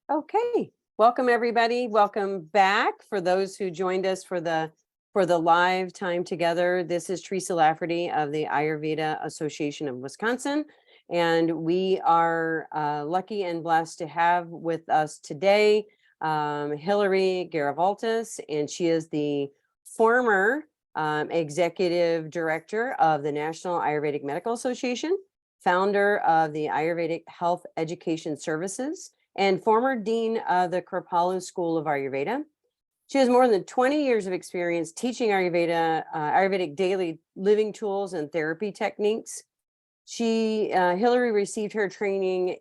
Okay, welcome everybody. Welcome back. For those who joined us for the live time together, this is Teresa Lafferty of the Ayurveda Association of Wisconsin, and we are lucky and blessed to have with us today Hilary Garivaltis, and she is the former executive director of the National Ayurvedic Medical Association, founder of the Ayurvedic Health Education Services, and former dean of the Kripalu School of Ayurveda. She has more than 20 years of experience teaching Ayurvedic daily living tools and therapy techniques. Hilary received her training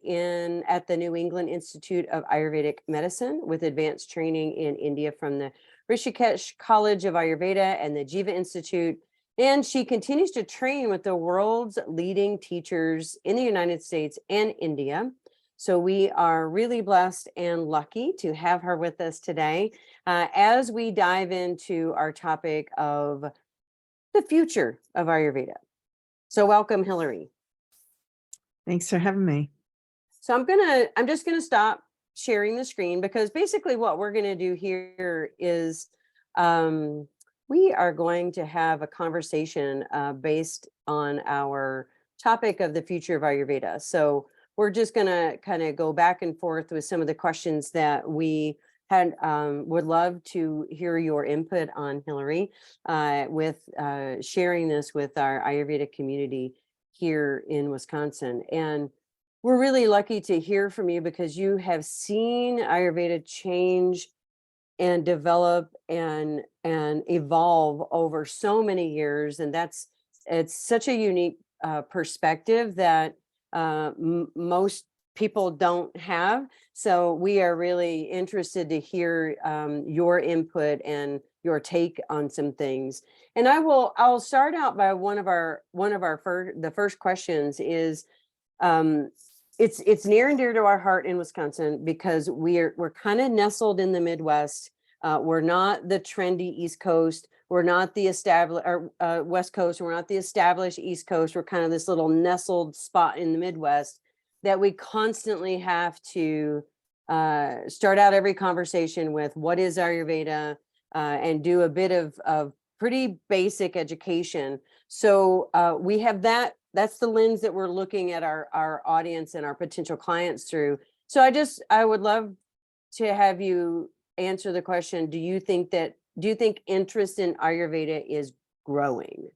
at the New England Institute of Ayurvedic Medicine with advanced training in India from the Rishikesh College of Ayurveda and the Jiva Institute. And she continues to train with the world's leading teachers in the United States and India. So we are really blessed and lucky to have her with us today as we dive into our topic of the future of Ayurveda. So welcome, Hilary. Thanks for having me. So I'm just gonna stop sharing the screen, because basically what we're gonna do here is we are going to have a conversation based on our topic of the future of Ayurveda. So we're just going to kind of go back and forth with some of the questions that we had. Would love to hear your input on, Hilary, with sharing this with our Ayurveda community here in Wisconsin. And we're really lucky to hear from you because you have seen Ayurveda change and develop and evolve over so many years. And it's such a unique perspective that most people don't have. So we are really interested to hear your input and your take on some things. And I'll start out by the first questions is it's near and dear to our heart in Wisconsin because we're kind of nestled in the Midwest. We're not the trendy East Coast. We're not the established West Coast. We're not the established East Coast. We're kind of this little nestled spot in the Midwest that we constantly have to start out every conversation with what is Ayurveda and do a bit of pretty basic education. So we have that's the lens that we're looking at our audience and our potential clients through. So I would love to have you answer the question, do you think interest in Ayurveda is growing?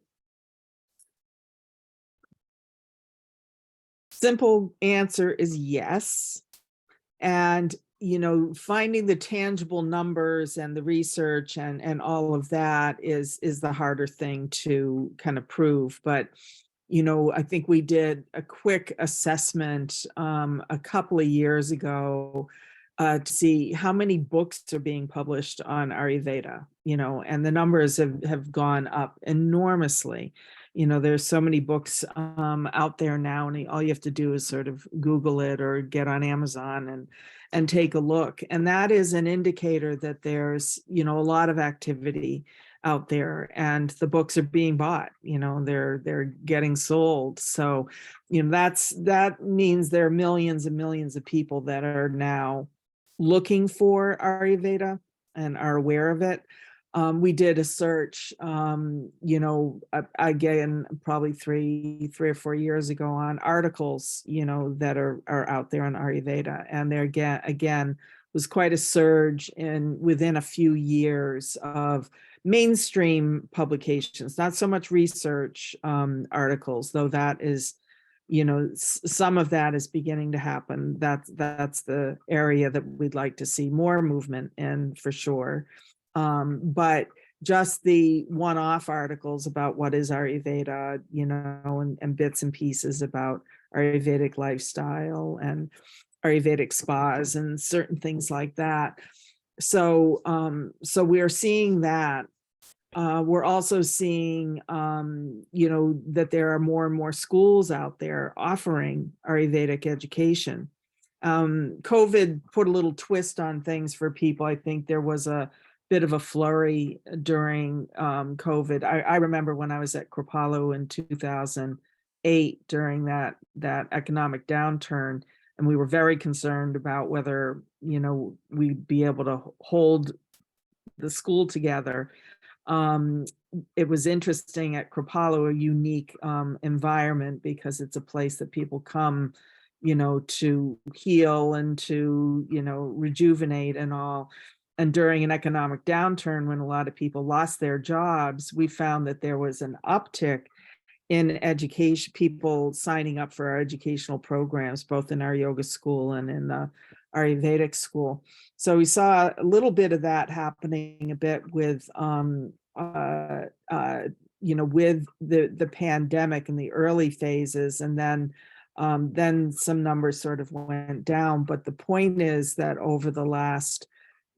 Simple answer is yes. And, finding the tangible numbers and the research and all of that is the harder thing to kind of prove. But, I think we did a quick assessment a couple of years ago to see how many books are being published on Ayurveda, and the numbers have gone up enormously. There's so many books out there now, and all you have to do is sort of Google it or get on Amazon and take a look. And that is an indicator that there's, a lot of activity out there, and the books are being bought, they're getting sold. So, that means there are millions and millions of people that are now looking for Ayurveda and are aware of it. We did a search, again, probably three or 4 years ago on articles, that are out there on Ayurveda. And there again was quite a surge within a few years of mainstream publications, not so much research articles, though that is, some of that is beginning to happen. That's the area that we'd like to see more movement in, for sure. But just the one-off articles about what is Ayurveda, and bits and pieces about Ayurvedic lifestyle and Ayurvedic spas and certain things like that. So we're seeing that. We're also seeing, that there are more and more schools out there offering Ayurvedic education. COVID put a little twist on things for people. I think there was a bit of a flurry during COVID. I remember when I was at Kripalu in 2008 during that economic downturn, And we were very concerned about whether, we'd be able to hold the school together. Um, it was interesting at Kripalu, a unique environment, because it's a place that people come, to heal and to, rejuvenate and all. And during an economic downturn, when a lot of people lost their jobs, we found that there was an uptick in education, people signing up for our educational programs, both in our yoga school and in the Ayurvedic school. So we saw a little bit of that happening a bit with, with the pandemic in the early phases, and then some numbers sort of went down. But the point is that over the last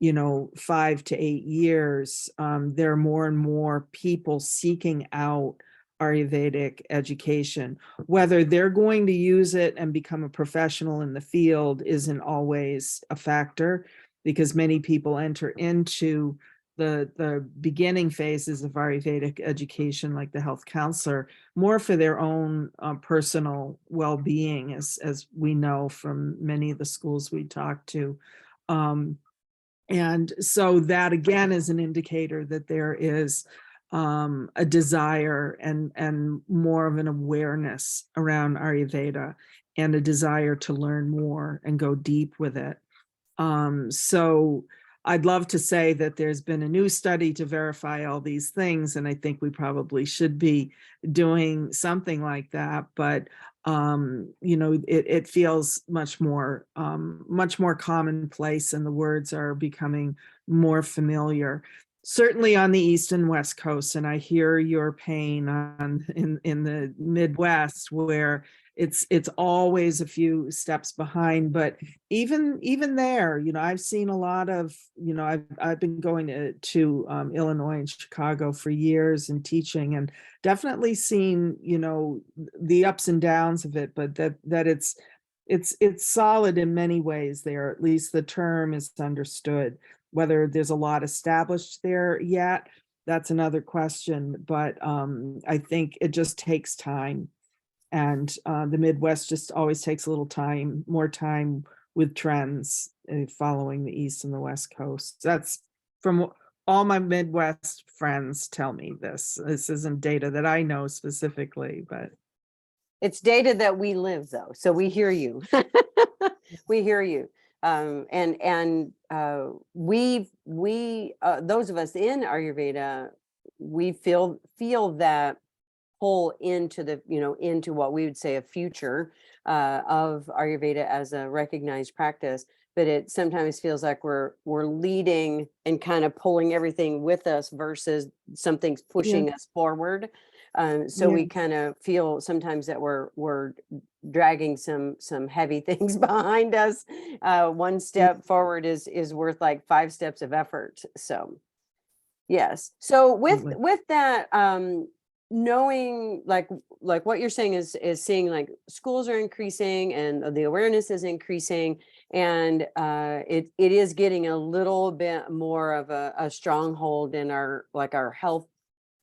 5 to 8 years, there are more and more people seeking out Ayurvedic education. Whether they're going to use it and become a professional in the field isn't always a factor, because many people enter into the beginning phases of Ayurvedic education, like the health counselor, more for their own personal well-being, as we know from many of the schools we talk to. And so that again is an indicator that there is a desire and more of an awareness around Ayurveda, and a desire to learn more and go deep with it. So I'd love to say that there's been a new study to verify all these things, and I think we probably should be doing something like that. But it feels much more commonplace, and the words are becoming more familiar. Certainly on the East and West Coast, and I hear your pain in the Midwest, where it's always a few steps behind. But even there, I've seen a lot of, I've been going to Illinois and Chicago for years and teaching, and definitely seen, the ups and downs of it, but that it's solid in many ways there. At least the term is understood. Whether there's a lot established there yet, that's another question. But I think it just takes time. And the Midwest just always takes a little time, more time with trends following the East and the West Coast. That's from all my Midwest friends tell me this. This isn't data that I know specifically, but It's data that we live, though, so we hear you. We hear you. We those of us in Ayurveda, we feel that pull into into what we would say a future of Ayurveda as a recognized practice. But it sometimes feels like we're leading and kind of pulling everything with us versus something's pushing us forward. So we kind of feel sometimes that we're dragging some heavy things behind us. One step forward is worth like 5 steps of effort. So yes. So with that, knowing like what you're saying is seeing like schools are increasing and the awareness is increasing, and it is getting a little bit more of a stronghold in our health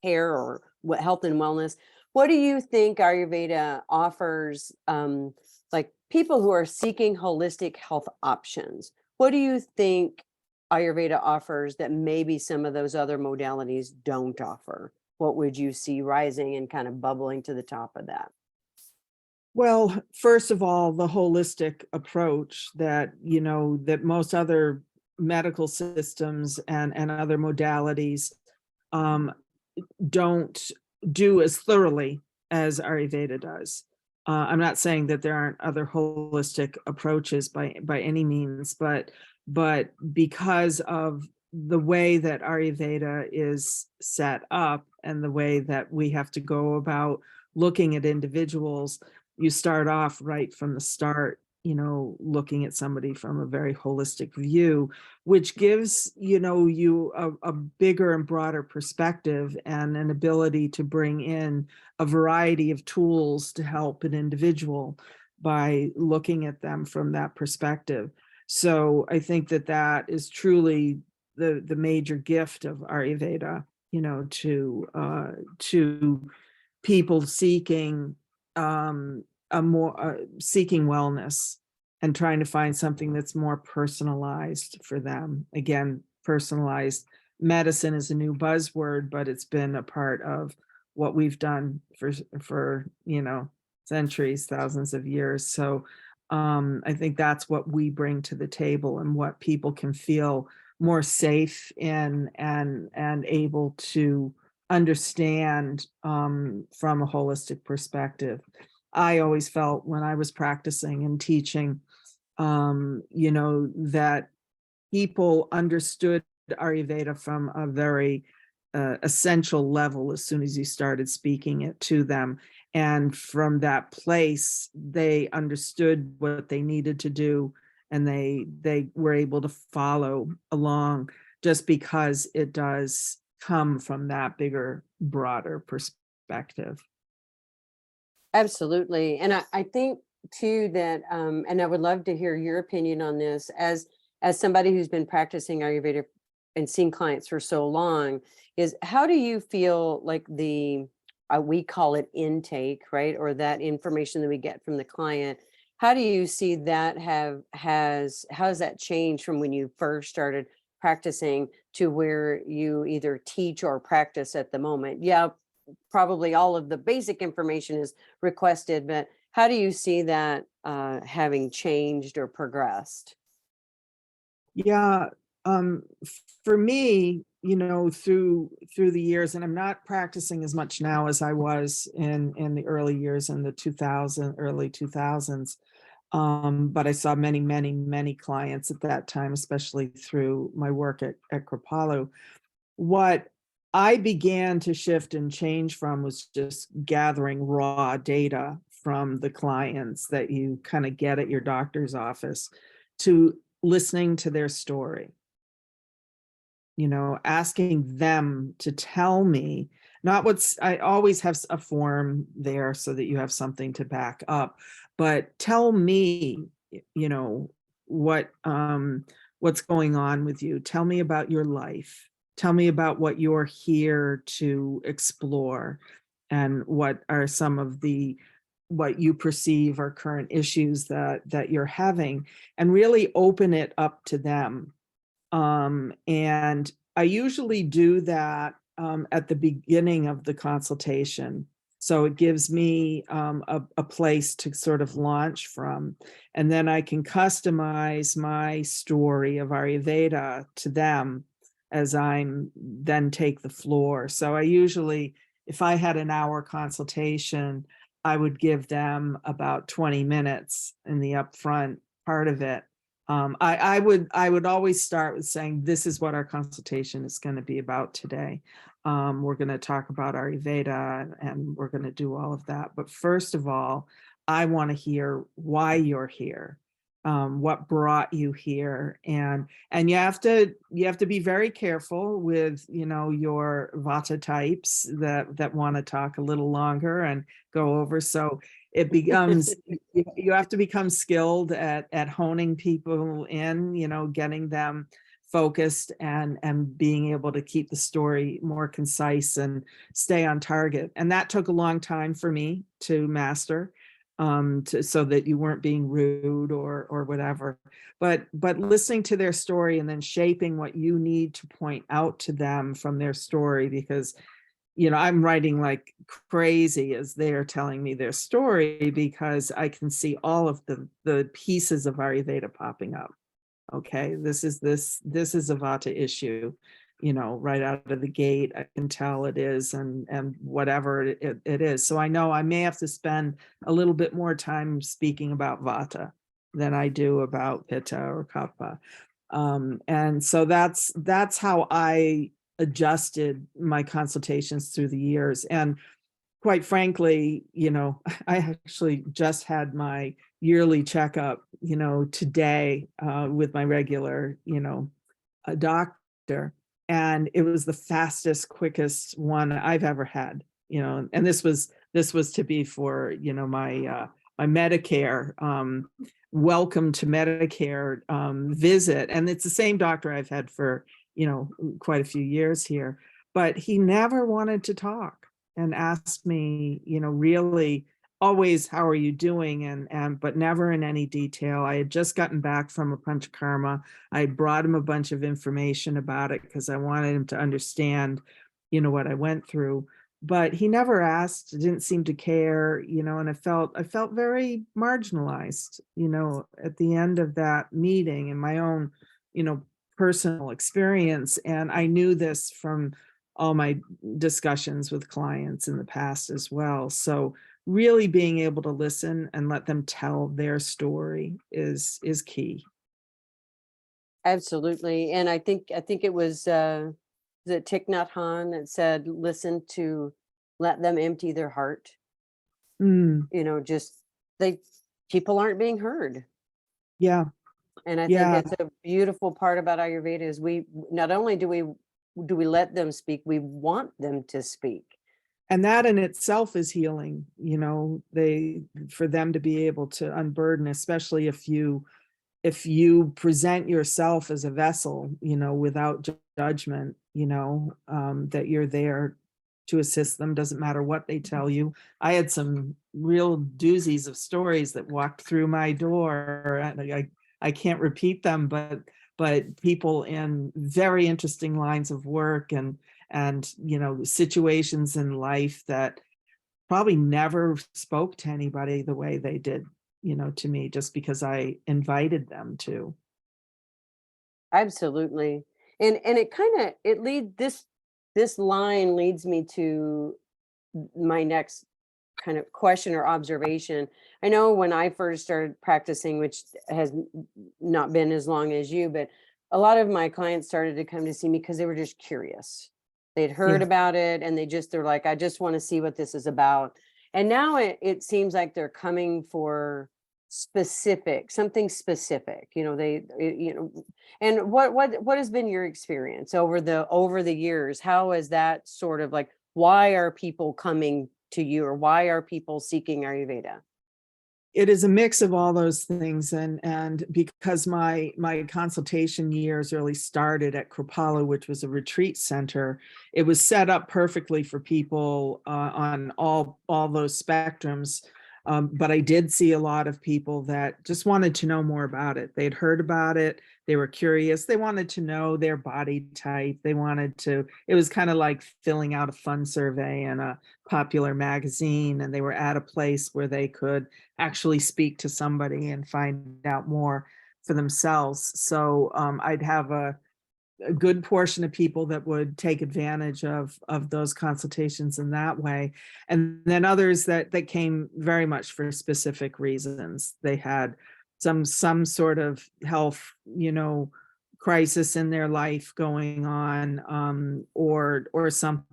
care or health and wellness. What do you think Ayurveda offers, like people who are seeking holistic health options? What do you think Ayurveda offers that maybe some of those other modalities don't offer? What would you see rising and kind of bubbling to the top of that? Well, first of all, the holistic approach that, that most other medical systems and other modalities don't do as thoroughly as Ayurveda does. I'm not saying that there aren't other holistic approaches by any means, but because of the way that Ayurveda is set up and the way that we have to go about looking at individuals, you start off right from the start, looking at somebody from a very holistic view, which gives, you a bigger and broader perspective and an ability to bring in a variety of tools to help an individual by looking at them from that perspective. So I think that is truly the major gift of Ayurveda, to people seeking seeking wellness. and trying to find something that's more personalized for them. Again, personalized medicine is a new buzzword, but it's been a part of what we've done for centuries, thousands of years. So I think that's what we bring to the table, and what people can feel more safe in, and able to understand from a holistic perspective. I always felt when I was practicing and teaching, that people understood Ayurveda from a very essential level as soon as you started speaking it to them. And from that place, they understood what they needed to do, and they were able to follow along, just because it does come from that bigger, broader perspective. Absolutely. And I think too that, and I would love to hear your opinion on this as somebody who's been practicing Ayurveda and seeing clients for so long, is how do you feel like we call it intake, right? Or that information that we get from the client. How do you see that how has that changed from when you first started practicing to where you either teach or practice at the moment? Yeah, probably all of the basic information is requested, but how do you see that having changed or progressed? Yeah, for me, through the years, and I'm not practicing as much now as I was in the early years, in the early 2000s. But I saw many, many, many clients at that time, especially through my work at Kripalu. What I began to shift and change from was just gathering raw data from the clients that you kind of get at your doctor's office, to listening to their story, asking them to tell me, not what's, I always have a form there so that you have something to back up, but tell me, you know, what what's going on with you. Tell me about your life. Tell me about what you're here to explore, and what are some of the what you perceive are current issues that you're having, and really open it up to them. And I usually do that at the beginning of the consultation. So it gives me a place to sort of launch from. And then I can customize my story of Ayurveda to them as I'm then take the floor. So I usually, if I had an hour consultation, I would give them about 20 minutes in the upfront part of it. I would always start with saying, this is what our consultation is going to be about today. We're going to talk about Ayurveda, and we're going to do all of that. But first of all, I want to hear why you're here, what brought you here, and you have to be very careful with your Vata types that want to talk a little longer and go over. So it becomes you have to become skilled at honing people in, getting them focused, and being able to keep the story more concise and stay on target. And that took a long time for me to master, so that you weren't being rude or whatever. But listening to their story, and then shaping what you need to point out to them from their story, because I'm writing like crazy as they're telling me their story, because I can see all of the pieces of Ayurveda popping up. Okay, this is a Vata issue, right out of the gate. I can tell it is, and whatever it is. So I know I may have to spend a little bit more time speaking about Vata than I do about Pitta or Kapha. And so that's how I adjusted my consultations through the years. And quite frankly, I actually just had my yearly checkup, today, with my regular, a doctor. And it was the fastest, quickest one I've ever had, and this was to be for, my Medicare, welcome to Medicare, visit. And it's the same doctor I've had for, quite a few years here, but he never wanted to talk and ask me, really always, how are you doing? But never in any detail. I had just gotten back from a panchakarma. I had brought him a bunch of information about it because I wanted him to understand, what I went through. But he never asked, didn't seem to care, and I felt very marginalized, at the end of that meeting in my own, you know, personal experience. And I knew this from all my discussions with clients in the past as well. So really being able to listen and let them tell their story is key. Absolutely. And I think it was the Thich Nhat Hanh that said, listen to let them empty their heart. Mm, Just they people aren't being heard. yeah, And I think yeah. it's a beautiful part about Ayurveda is we not only do we let them speak, we want them to speak. And that in itself is healing, they for them to be able to unburden, especially if you present yourself as a vessel, without judgment, that you're there to assist them, doesn't matter what they tell you. I had some real doozies of stories that walked through my door, and I can't repeat them, but people in very interesting lines of work and situations in life that probably never spoke to anybody the way they did, to me, just because I invited them to. Absolutely. And it kind of it lead this line leads me to my next kind of question or observation. I know when I first started practicing, which has not been as long as you, but a lot of my clients started to come to see me because they were just curious. They'd heard Yeah. about it and they're like, I just want to see what this is about. And now it seems like they're coming for something specific, and what has been your experience over the years? How is that sort of like, why are people coming to you, or why are people seeking Ayurveda? It is a mix of all those things, and because my consultation years really started at Kripalu, which was a retreat center, it was set up perfectly for people on all those spectrums. But I did see a lot of people that just wanted to know more about it. They'd heard about it, they were curious, they wanted to know their body type, it was kind of like filling out a fun survey in a popular magazine, and they were at a place where they could actually speak to somebody and find out more for themselves. So I'd have a good portion of people that would take advantage of those consultations in that way, and then others that came very much for specific reasons. They had some sort of health, crisis in their life going on, or some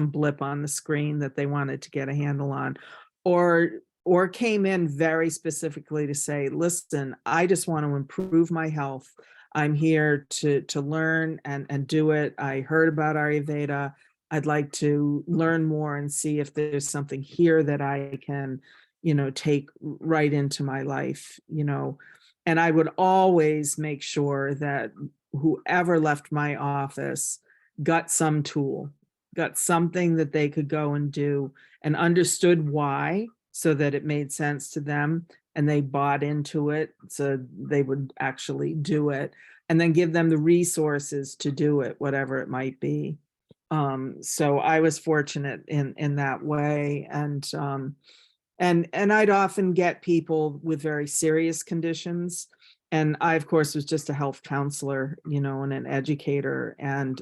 blip on the screen that they wanted to get a handle on, or came in very specifically to say, listen, I just want to improve my health. I'm here to learn and do it. I heard about Ayurveda. I'd like to learn more and see if there's something here that I can, take right into my life, And I would always make sure that whoever left my office got some tool, got something that they could go and do and understood why, so that it made sense to them and they bought into it, so they would actually do it, and then give them the resources to do it, whatever it might be. So I was fortunate in that way, and I'd often get people with very serious conditions, and I of course was just a health counselor, and an educator, and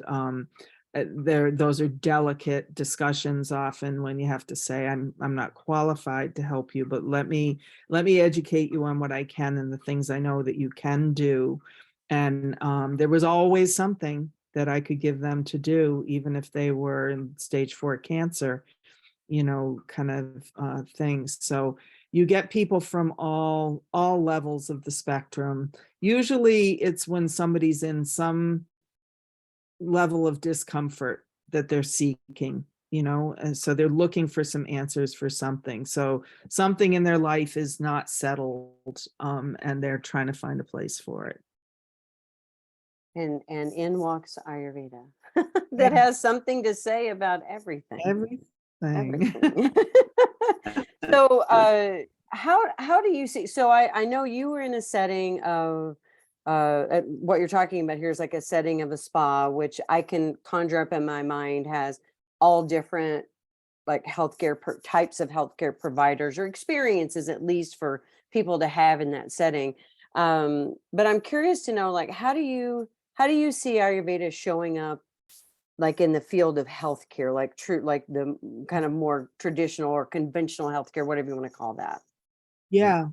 those are delicate discussions often when you have to say, I'm not qualified to help you, but let me educate you on what I can and the things I know that you can do. And there was always something that I could give them to do, even if they were in stage 4 cancer, kind of things. So you get people from all levels of the spectrum. Usually it's when somebody's in some level of discomfort that they're seeking, and so they're looking for some answers for something. So something in their life is not settled, and they're trying to find a place for it. And in walks Ayurveda that Yeah. has something to say about everything. Everything. everything. everything. So, how do you see? So, I know you were in a setting of what you're talking about here is like a setting of a spa, which I can conjure up in my mind has all different like types of healthcare providers or experiences, at least for people to have in that setting. But I'm curious to know, like, how do you see Ayurveda showing up like in the field of healthcare, like true, like the kind of more traditional or conventional healthcare, whatever you want to call that. Yeah.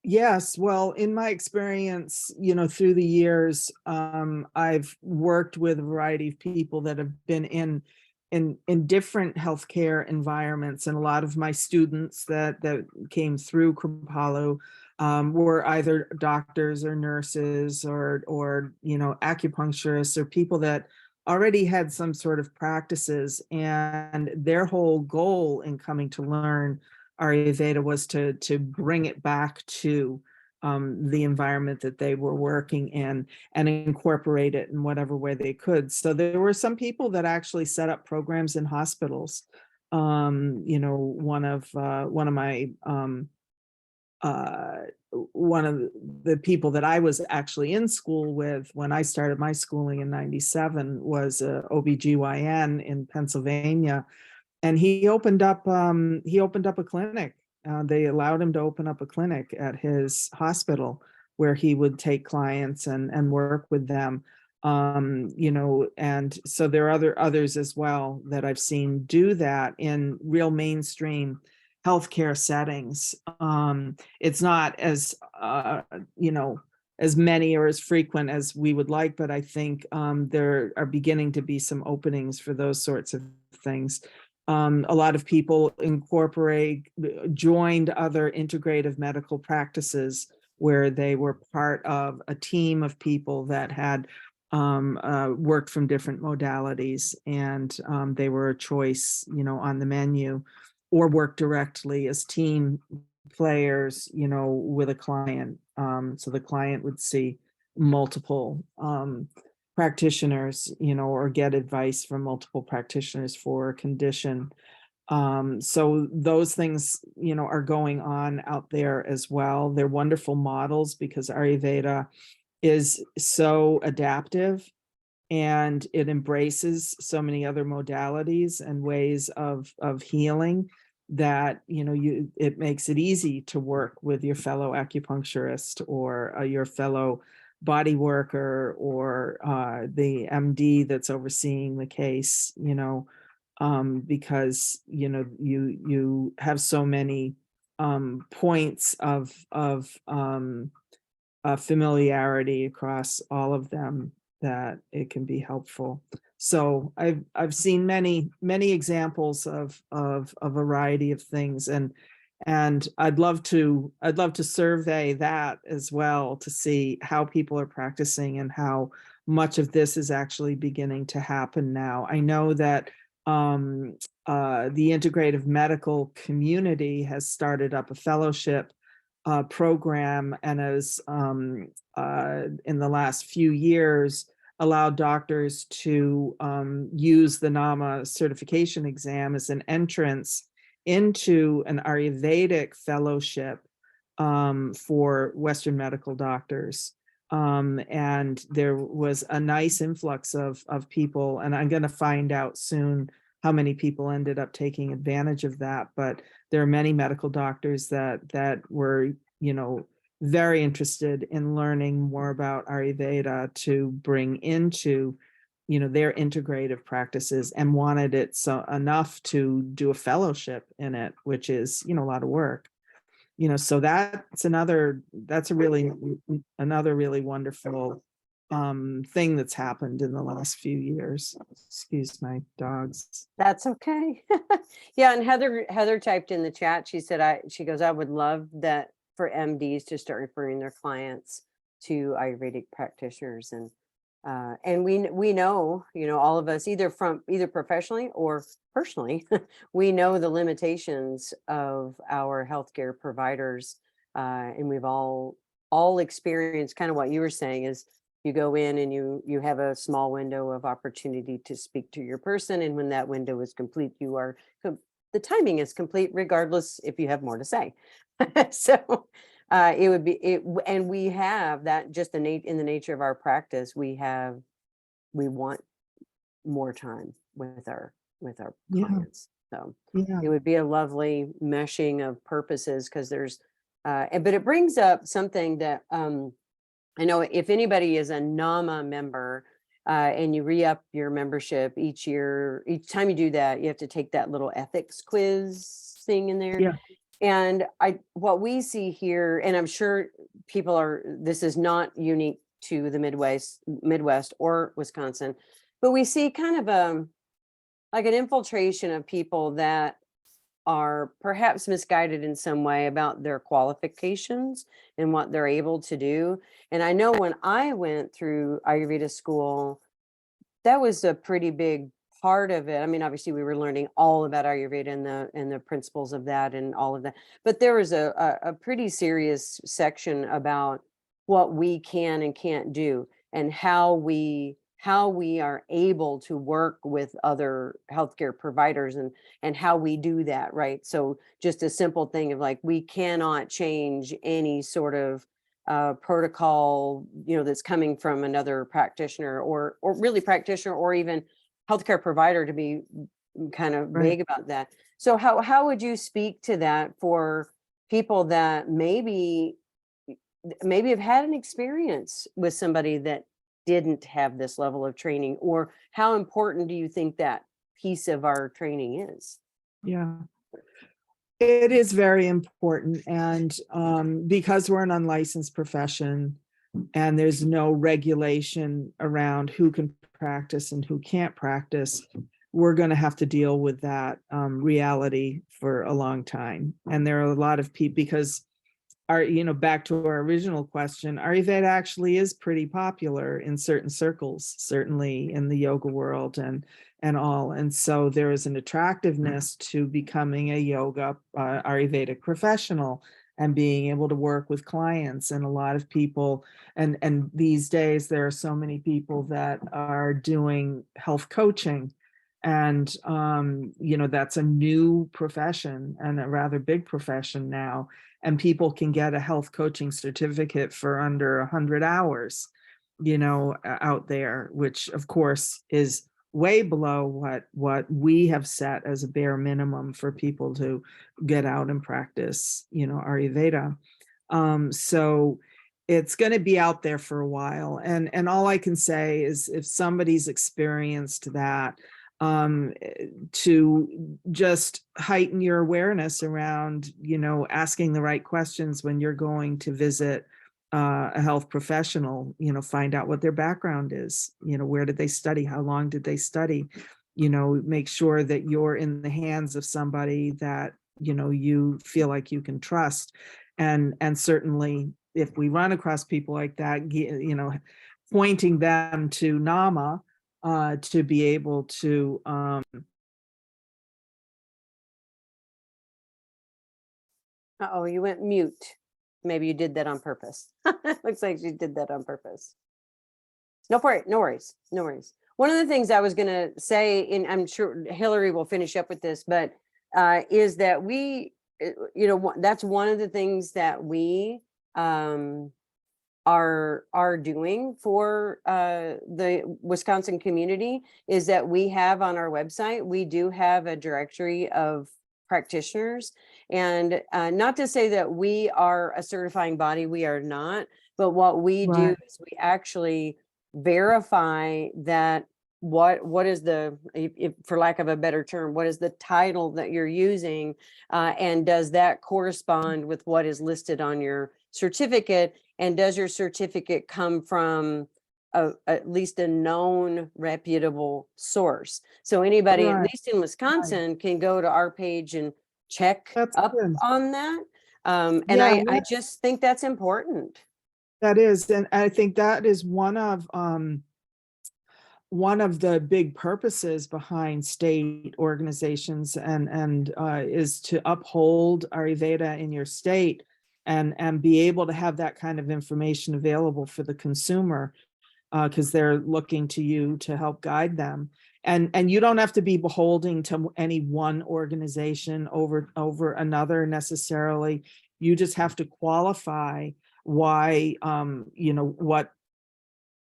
Yes. Well, in my experience, through the years, I've worked with a variety of people that have been in different healthcare environments, and a lot of my students that came through Kripalu were either doctors or nurses or acupuncturists or people that already had some sort of practices, and their whole goal in coming to learn Ayurveda was to bring it back to the environment that they were working in and incorporate it in whatever way they could. So there were some people that actually set up programs in hospitals. One of the people that I was actually in school with when I started my schooling in 97 was a OBGYN in Pennsylvania, and he opened up a clinic. They allowed him to open up a clinic at his hospital where he would take clients and work with them. And so there are others as well that I've seen do that in real mainstream healthcare settings. It's not as many or as frequent as we would like, but I think there are beginning to be some openings for those sorts of things. A lot of people joined other integrative medical practices where they were part of a team of people that had worked from different modalities, and they were a choice, on the menu, or work directly as team players, with a client. So the client would see multiple practitioners, or get advice from multiple practitioners for a condition. So those things, are going on out there as well. They're wonderful models because Ayurveda is so adaptive and it embraces so many other modalities and ways of healing that it makes it easy to work with your fellow acupuncturist or your fellow body worker or the MD that's overseeing the case, because you have so many points of familiarity across all of them that it can be helpful. So I've seen many examples of a variety of things, and I'd love to survey that as well to see how people are practicing and how much of this is actually beginning to happen now. I know that the integrative medical community has started up a fellowship program, and has in the last few years allowed doctors to use the NAMA certification exam as an entrance into an Ayurvedic fellowship for Western medical doctors. And there was a nice influx of people, and I'm going to find out soon how many people ended up taking advantage of that. But there are many medical doctors that were, very interested in learning more about Ayurveda to bring into, their integrative practices, and wanted it so enough to do a fellowship in it, which is, a lot of work. So that's another really wonderful thing that's happened in the last few years. Excuse my dogs. That's okay. Yeah, and Heather typed in the chat. She said she goes, I would love that for MDs to start referring their clients to Ayurvedic practitioners. And we know, all of us either professionally or personally, we know the limitations of our healthcare providers. And we've all experienced kind of what you were saying is, you go in and you have a small window of opportunity to speak to your person. And when that window is complete, the timing is complete, regardless if you have more to say. So it would be it, and we have that just in the nature of our practice, we want more time with our Yeah. clients. So Yeah. it would be a lovely meshing of purposes, because there's but it brings up something that I know if anybody is a NAMA member, and you re-up your membership each year, each time you do that, you have to take that little ethics quiz thing in there. Yeah. And what we see here, and I'm sure this is not unique to the Midwest or Wisconsin, but we see kind of like an infiltration of people that are perhaps misguided in some way about their qualifications and what they're able to do. And I know when I went through Ayurveda school, that was a pretty big part of it. I mean, obviously we were learning all about Ayurveda and the principles of that and all of that. But there was a pretty serious section about what we can and can't do, and how we are able to work with other healthcare providers, and how we do that, right? So just a simple thing of like, we cannot change any sort of protocol, that's coming from another practitioner, or really practitioner, or even healthcare provider, to be kind of Right. vague about that. So how would you speak to that for people that maybe have had an experience with somebody that didn't have this level of training? Or how important do you think that piece of our training is? Yeah. It is very important. And because we're an unlicensed profession and there's no regulation around who can practice and who can't practice, we're going to have to deal with that reality for a long time. And there are a lot of people, because back to our original question, Ayurveda actually is pretty popular in certain circles, certainly in the yoga world and all. And so there is an attractiveness to becoming a yoga Ayurvedic professional and being able to work with clients. And a lot of people, and these days there are so many people that are doing health coaching. And that's a new profession, and a rather big profession now. And people can get a health coaching certificate for under 100 hours, out there, which of course is way below what we have set as a bare minimum for people to get out and practice, Ayurveda. So it's going to be out there for a while. And all I can say is, if somebody's experienced that, to just heighten your awareness around, asking the right questions when you're going to visit a health professional, find out what their background is, where did they study, how long did they study, make sure that you're in the hands of somebody that, you feel like you can trust. And certainly if we run across people like that, pointing them to NAMA, to be able to Uh-oh, you went mute. Maybe you did that on purpose. Looks like you did that on purpose. No worries. One of the things I was going to say, and I'm sure Hilary will finish up with this, but is that that's one of the things that we are doing for the Wisconsin community, is that we have on our website, we do have a directory of practitioners. And not to say that we are a certifying body, we are not, but what we do is we actually verify that what is the, if, for lack of a better term, what is the title that you're using, and does that correspond with what is listed on your certificate? And does your certificate come from at least a known reputable source? So anybody, at least in Wisconsin, can go to our page and check That's up good. on that. And Yeah, I just think that's important. that is. And I think that is one of the big purposes behind state organizations, and is to uphold Ayurveda in your state, and be able to have that kind of information available for the consumer. because they're looking to you to help guide them. And you don't have to be beholden to any one organization over another necessarily. You just have to qualify why,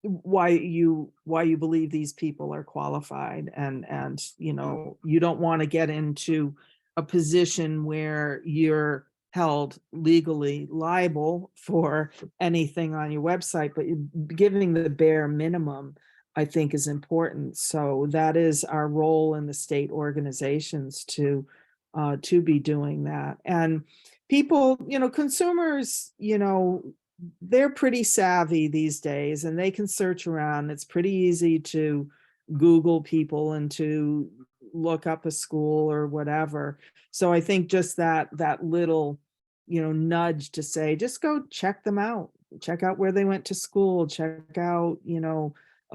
why you believe these people are qualified, and you don't want to get into a position where you're held legally liable for anything on your website, but giving the bare minimum, I think, is important. So that is our role in the state organizations to be doing that. And people, consumers, they're pretty savvy these days, and they can search around. It's pretty easy to Google people and to look up a school or whatever. So I think just that little, nudge to say, just go check them out, check out where they went to school, check out,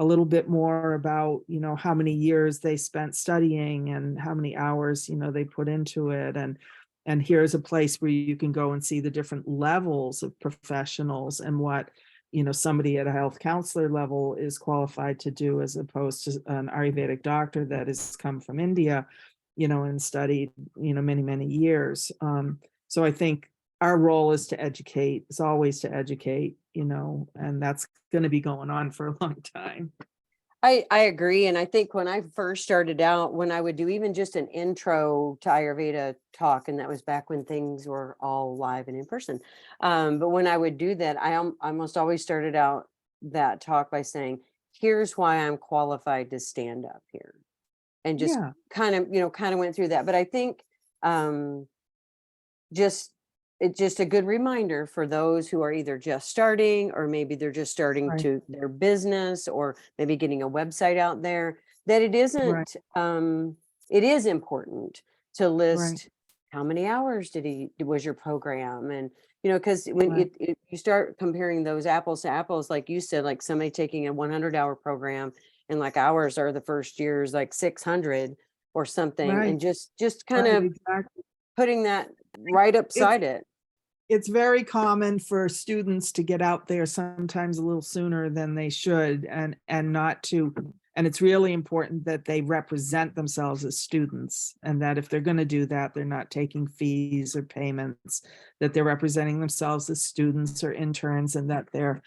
a little bit more about, how many years they spent studying and how many hours, they put into it. And here's a place where you can go and see the different levels of professionals and what, somebody at a health counselor level is qualified to do, as opposed to an Ayurvedic doctor that has come from India, and studied, many, many years. So I think our role is to educate, is always to educate, and that's going to be going on for a long time. I agree. And I think when I first started out, when I would do even just an intro to Ayurveda talk, and that was back when things were all live and in person. But when I would do that, I almost always started out that talk by saying, here's why I'm qualified to stand up here. And just Yeah, kind of went through that. But I think just it's just a good reminder for those who are either just starting, or maybe they're just starting right, to their business, or maybe getting a website out there, that right, it is important to right, list how many hours was your program. And because when right, you start comparing those apples to apples, like you said, like somebody taking a 100-hour program, and like ours are the first year's like 600 or something, right, and just kind right, of exactly. putting that right It's upside it. it's very common for students to get out there sometimes a little sooner than they should, and not to, and it's really important that they represent themselves as students, and that if they're going to do that, they're not taking fees or payments, that they're representing themselves as students or interns, and that they're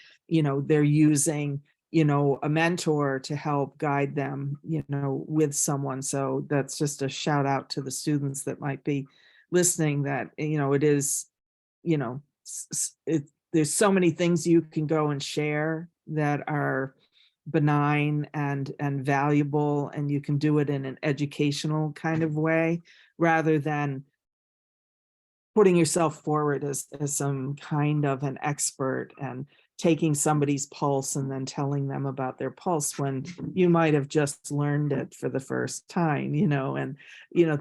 using, a mentor to help guide them, with someone. So that's just a shout out to the students that might be listening, that it is, there's so many things you can go and share that are benign and valuable, and you can do it in an educational kind of way, rather than putting yourself forward as some kind of an expert and taking somebody's pulse and then telling them about their pulse when you might have just learned it for the first time, and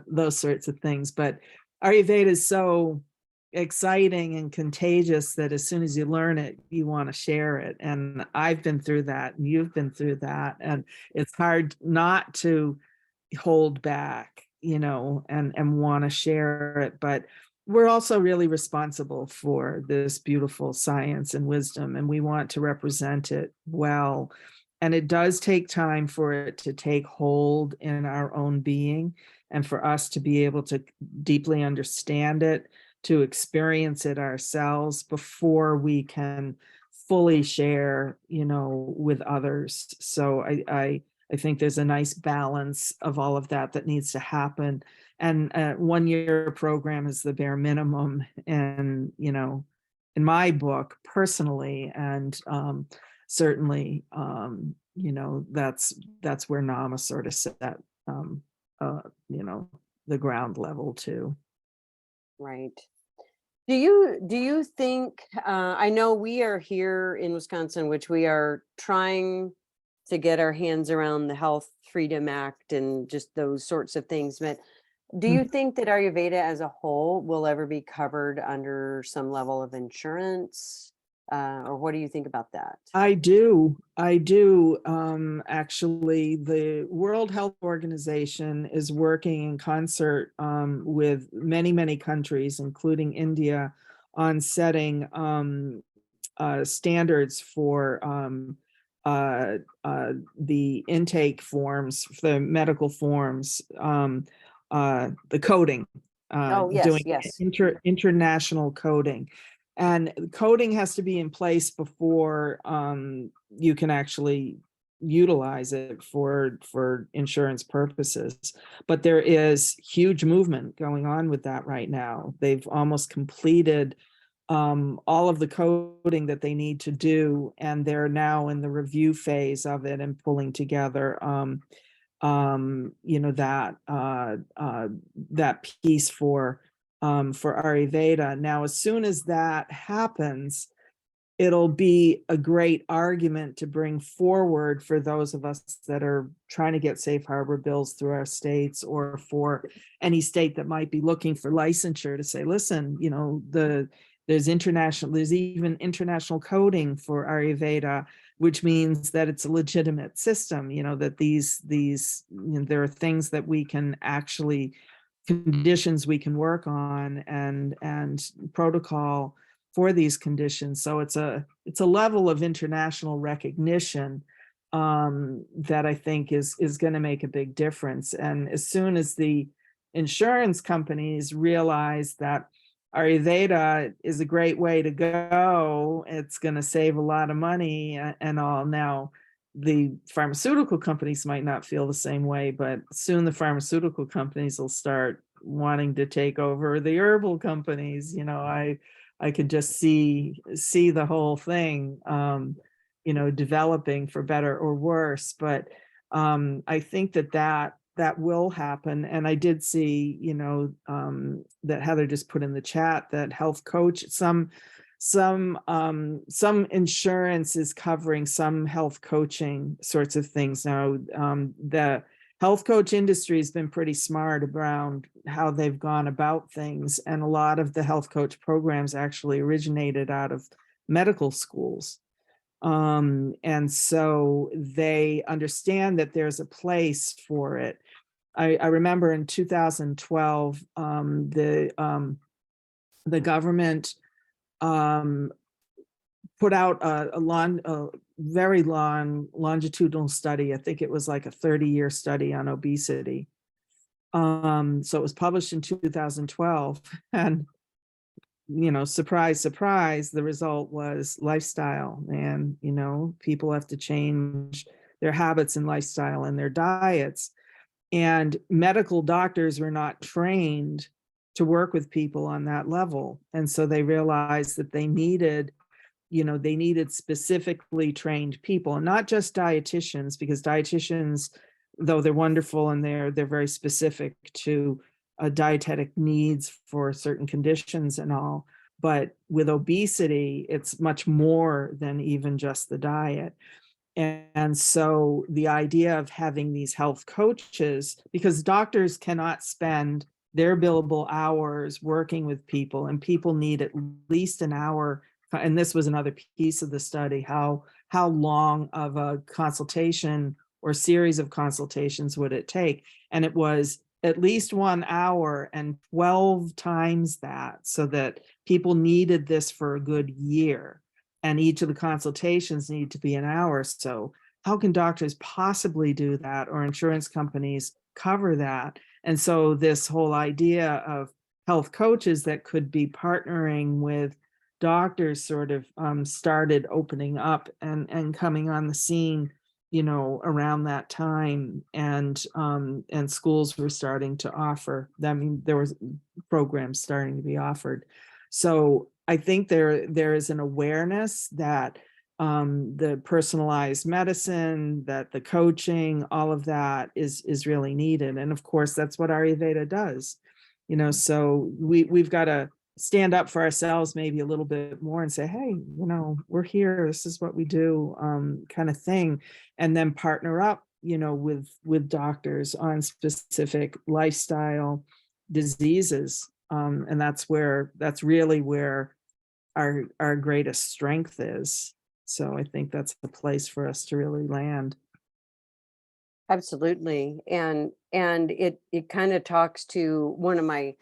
those sorts of things. But Ayurveda is so exciting and contagious that as soon as you learn it, you want to share it. And I've been through that, and you've been through that, and it's hard not to hold back, and want to share it. But we're also really responsible for this beautiful science and wisdom, and we want to represent it well. And it does take time for it to take hold in our own being, and for us to be able to deeply understand it, to experience it ourselves before we can fully share, with others. So I think there's a nice balance of all of that needs to happen. And 1 year program is the bare minimum. And, in my book personally, and certainly, that's where Nama sort of set, uh, the ground level too. Right. Do you think, I know we are here in Wisconsin, which we are trying to get our hands around the Health Freedom Act and just those sorts of things, but do you think that Ayurveda as a whole will ever be covered under some level of insurance? Or what do you think about that? I do. I do. Actually, the World Health Organization is working in concert with many, many countries, including India, on setting standards for the intake forms, the medical forms, the coding, Oh, yes, doing yes. international coding. And coding has to be in place before you can actually utilize it for insurance purposes. But there is huge movement going on with that right now. They've almost completed all of the coding that they need to do, and they're now in the review phase of it and pulling together that piece for Ayurveda. Now, as soon as that happens, it'll be a great argument to bring forward for those of us that are trying to get safe harbor bills through our states, or for any state that might be looking for licensure, to say, listen, there's even international coding for Ayurveda, which means that it's a legitimate system, that there are things that we can actually, conditions we can work on, and protocol for these conditions. So it's a level of international recognition that I think is going to make a big difference. And as soon as the insurance companies realize that Ayurveda is a great way to go, it's going to save a lot of money and all. Now, the pharmaceutical companies might not feel the same way, but soon the pharmaceutical companies will start wanting to take over the herbal companies. I could just see the whole thing, developing for better or worse. But I think that will happen. And I did see, that Heather just put in the chat that health coach, some insurance is covering some health coaching sorts of things. Now, the health coach industry has been pretty smart around how they've gone about things. And a lot of the health coach programs actually originated out of medical schools. And so they understand that there's a place for it. I remember in 2012, the government put out a very long longitudinal study. I think it was like a 30-year study on obesity. So it was published in 2012, and surprise, surprise, the result was lifestyle. And people have to change their habits and lifestyle and their diets. And medical doctors were not trained to work with people on that level. And so they realized that they needed specifically trained people, and not just dietitians, because dietitians, though they're wonderful and they're very specific to dietetic needs for certain conditions and all. But with obesity, it's much more than even just the diet. And so the idea of having these health coaches, because doctors cannot spend their billable hours working with people, and people need at least an hour. And this was another piece of the study, how long of a consultation or series of consultations would it take? And it was at least 1 hour and 12 times that, so that people needed this for a good year. And each of the consultations need to be an hour. So how can doctors possibly do that, or insurance companies cover that? And so this whole idea of health coaches that could be partnering with doctors sort of started opening up and coming on the scene, around that time. And schools were starting to offer. I mean, there was programs starting to be offered. So I think there is an awareness that the personalized medicine, that the coaching, all of that is really needed. And of course, that's what Ayurveda does. So we've got to stand up for ourselves maybe a little bit more and say, hey, we're here, this is what we do, kind of thing. And then partner up, with doctors on specific lifestyle diseases. And that's really where our greatest strength is. So I think that's the place for us to really land. Absolutely. And it kind of talks to one of my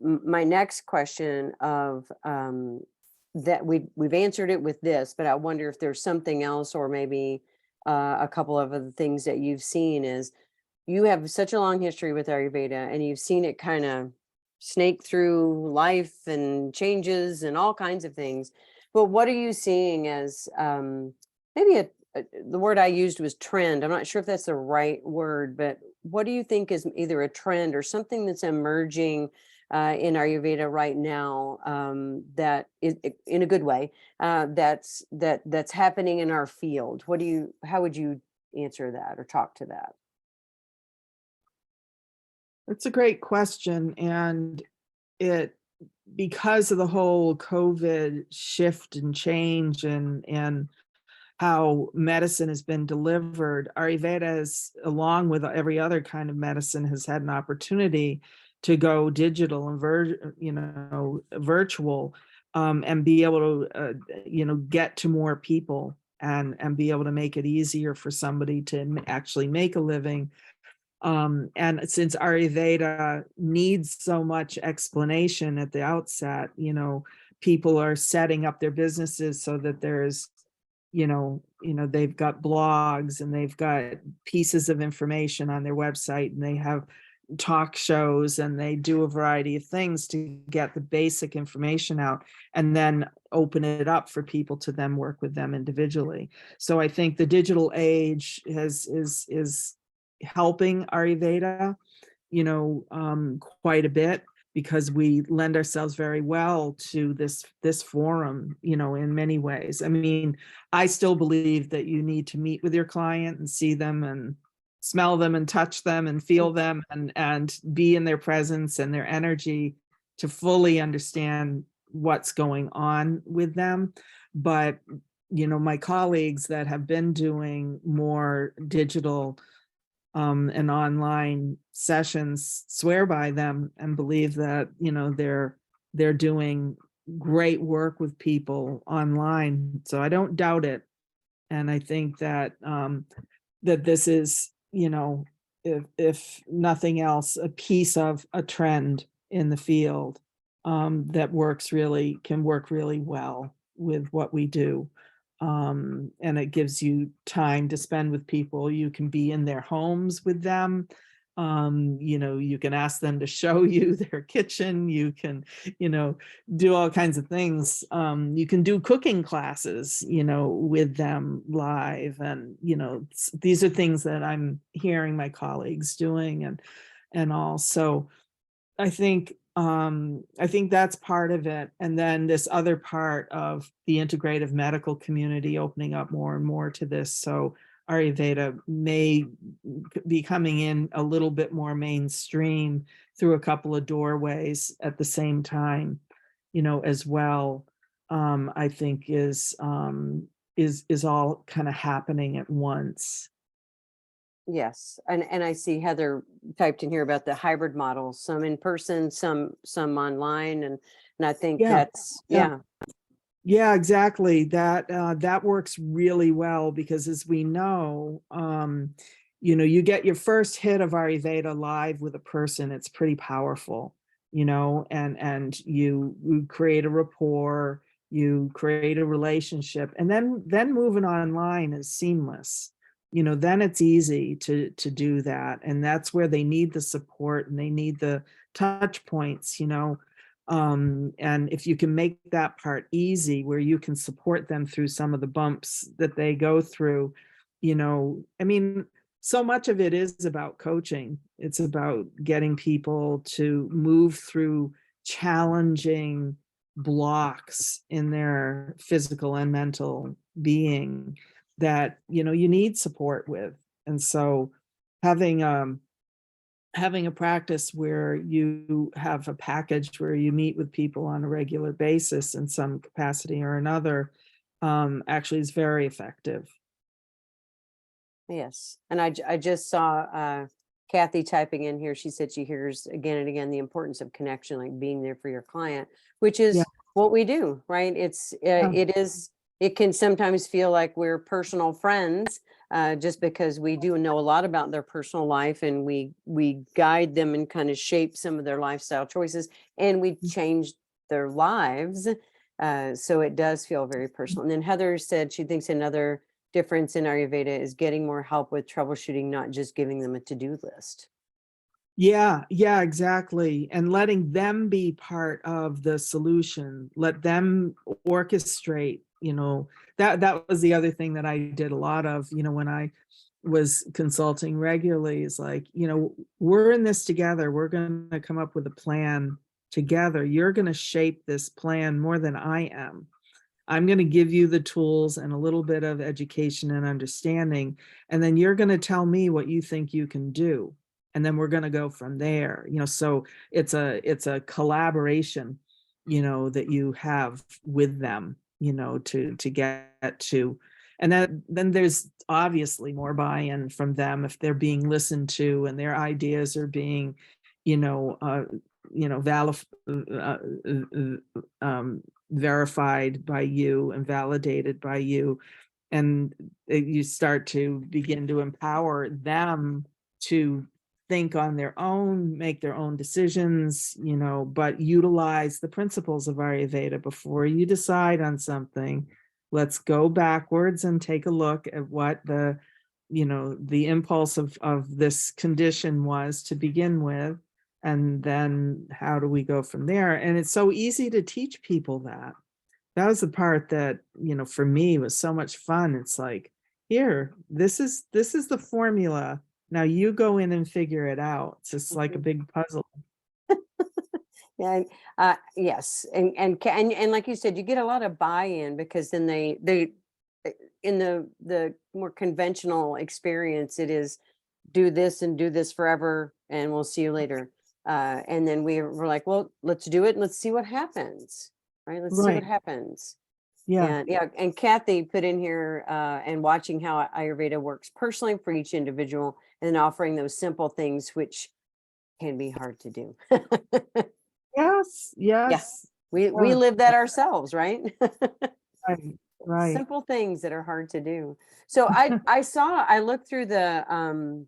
next question of that we've answered it with this, but I wonder if there's something else, or maybe a couple of the things that you've seen is you have such a long history with Ayurveda and you've seen it kind of snake through life and changes and all kinds of things. But what are you seeing as maybe the word I used was trend. I'm not sure if that's the right word, but what do you think is either a trend or something that's emerging in Ayurveda right now that is in a good way that's happening in our field? How would you answer that or talk to that? It's a great question. And it, because of the whole COVID shift and change and how medicine has been delivered, Ayurveda is, along with every other kind of medicine, has had an opportunity to go digital and virtual, and be able to get to more people and be able to make it easier for somebody to actually make a living. And since Ayurveda needs so much explanation at the outset, people are setting up their businesses so that there's, they've got blogs and they've got pieces of information on their website, and they have talk shows, and they do a variety of things to get the basic information out and then open it up for people to then work with them individually. So I think the digital age is helping Ayurveda, quite a bit, because we lend ourselves very well to this forum, in many ways. I mean, I still believe that you need to meet with your client and see them and smell them and touch them and feel them and be in their presence and their energy to fully understand what's going on with them. But, my colleagues that have been doing more digital and online sessions swear by them and believe that they're doing great work with people online. So I don't doubt it, and I think that that this is, if nothing else, a piece of a trend in the field that can work really well with what we do. And it gives you time to spend with people. You can be in their homes with them. You can ask them to show you their kitchen. You can, do all kinds of things. You can do cooking classes, with them live. And, these are things that I'm hearing my colleagues doing and all. So I think that's part of it. And then this other part of the integrative medical community opening up more and more to this. So Ayurveda may be coming in a little bit more mainstream through a couple of doorways at the same time, as well. I think is all kind of happening at once. Yes, and I see Heather typed in here about the hybrid model, some in person, some online, and I think Yeah. that's yeah. Yeah, exactly. That works really well because, as we know, you get your first hit of Ayurveda live with a person. It's pretty powerful, and you create a rapport, you create a relationship, and then moving online is seamless. Then it's easy to do that, and that's where they need the support and they need the touch points. And if you can make that part easy, where you can support them through some of the bumps that they go through, I mean, so much of it is about coaching. It's about getting people to move through challenging blocks in their physical and mental being that, you need support with. And so having having a practice where you have a package where you meet with people on a regular basis in some capacity or another, actually is very effective. Yes, and I just saw Kathy typing in here. She said she hears again and again the importance of connection, like being there for your client, which Yeah. is what we do, right? It can sometimes feel like we're personal friends, just because we do know a lot about their personal life, and we guide them and kind of shape some of their lifestyle choices, and we change their lives. So it does feel very personal. And then Heather said she thinks another difference in Ayurveda is getting more help with troubleshooting, not just giving them a to-do list. Yeah, yeah, exactly. And letting them be part of the solution, let them orchestrate, that was the other thing that I did a lot of, when I was consulting regularly, is like, we're in this together. We're going to come up with a plan together. You're going to shape this plan more than I am. I'm going to give you the tools and a little bit of education and understanding, and then you're going to tell me what you think you can do. And then we're going to go from there. So it's a collaboration, that you have with them, to get to. And then there's obviously more buy-in from them if they're being listened to and their ideas are being, verified by you and validated by you, and you start to begin to empower them to think on their own, make their own decisions, but utilize the principles of Ayurveda. Before you decide on something, let's go backwards and take a look at what the impulse of this condition was to begin with, and then how do we go from there. And it's so easy to teach people that. That was the part that, for me was so much fun. It's like, here, this is the formula. Now you go in and figure it out. It's just like a big puzzle. Yeah, yes, and like you said, you get a lot of buy-in, because then they in the more conventional experience, it is do this and do this forever, and we'll see you later. And then we're like, well, let's do it and let's see what happens, right? Let's see what Right. happens. Yeah. And yeah, and Kathy put in here, and watching how Ayurveda works personally for each individual, and offering those simple things which can be hard to do. Yes. Yeah, Yes. we Yeah. live that ourselves, right? Right. Right. Simple things that are hard to do. So I looked through the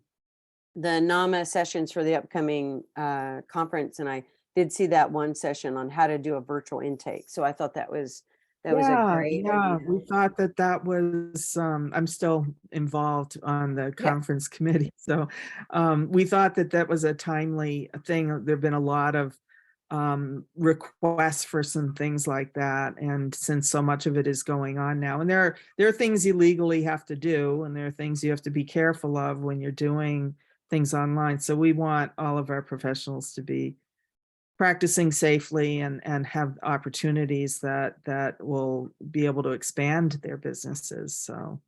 NAMA sessions for the upcoming conference, and I did see that one session on how to do a virtual intake. So I thought that was a Yeah, great yeah, idea. we thought that was, I'm still involved on the Yeah. conference committee, so, we thought that was a timely thing. There've been a lot of, requests for some things like that, and since so much of it is going on now, and there are things you legally have to do, and there are things you have to be careful of when you're doing things online, so we want all of our professionals to be practicing safely and have opportunities that will be able to expand their businesses. So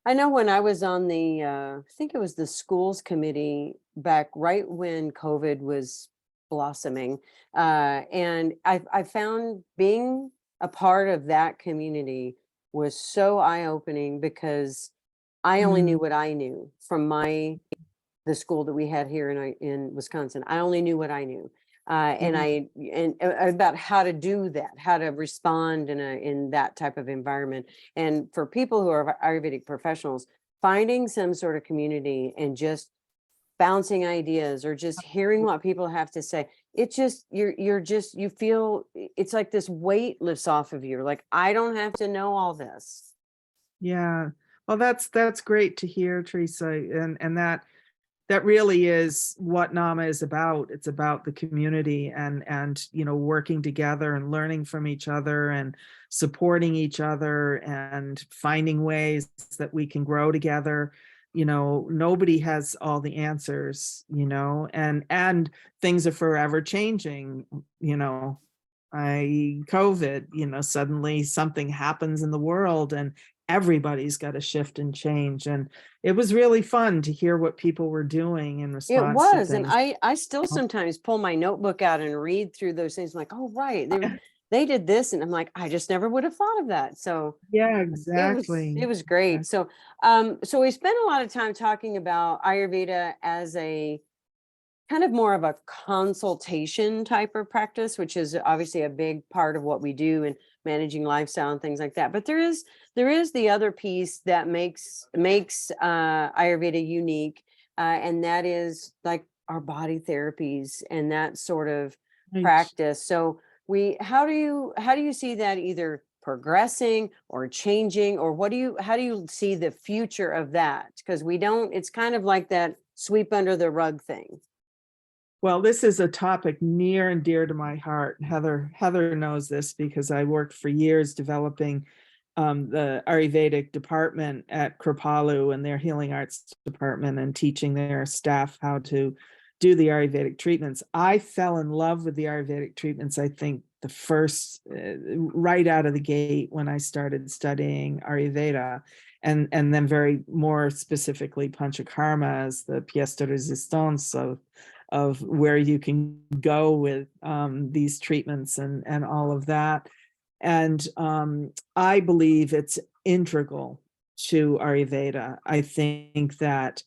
I know when I was on I think it was the schools committee back right when COVID was blossoming, and I found being a part of that community was so eye-opening, because I only knew mm, what I knew from the school that we had here in Wisconsin. I only knew what I knew. And yeah, about how to do that, how to respond in that type of environment. And for people who are Ayurvedic professionals, finding some sort of community and just bouncing ideas or just hearing what people have to say, it just you feel it's like this weight lifts off of you. Like, I don't have to know all this. yeah. Well, that's great to hear, Teresa, and that really is what NAMA is about. It's about the community and working together and learning from each other and supporting each other and finding ways that we can grow together. Nobody has all the answers, and things are forever changing. COVID, suddenly something happens in the world and everybody's got to shift and change. And it was really fun to hear what people were doing in It response to was, and things. I still sometimes pull my notebook out and read through those things. I'm like, oh right, they did this, and I'm like, I just never would have thought of that. So Yeah, it exactly. was great. So so we spent a lot of time talking about Ayurveda as a kind of more of a consultation type of practice, which is obviously a big part of what we do in managing lifestyle and things like that. But there is the other piece that makes Ayurveda unique, and that is like our body therapies and that sort of Right. practice. So how do you see that either progressing or changing, or how do you see the future of that? Because it's kind of like that sweep under the rug thing. Well, this is a topic near and dear to my heart. Heather knows this because I worked for years developing the Ayurvedic department at Kripalu and their healing arts department, and teaching their staff how to do the Ayurvedic treatments. I fell in love with the Ayurvedic treatments, I think, the first right out of the gate when I started studying Ayurveda, and then very more specifically Panchakarma as the pièce de résistance of where you can go with these treatments and all of that. And I believe it's integral to Ayurveda. I think that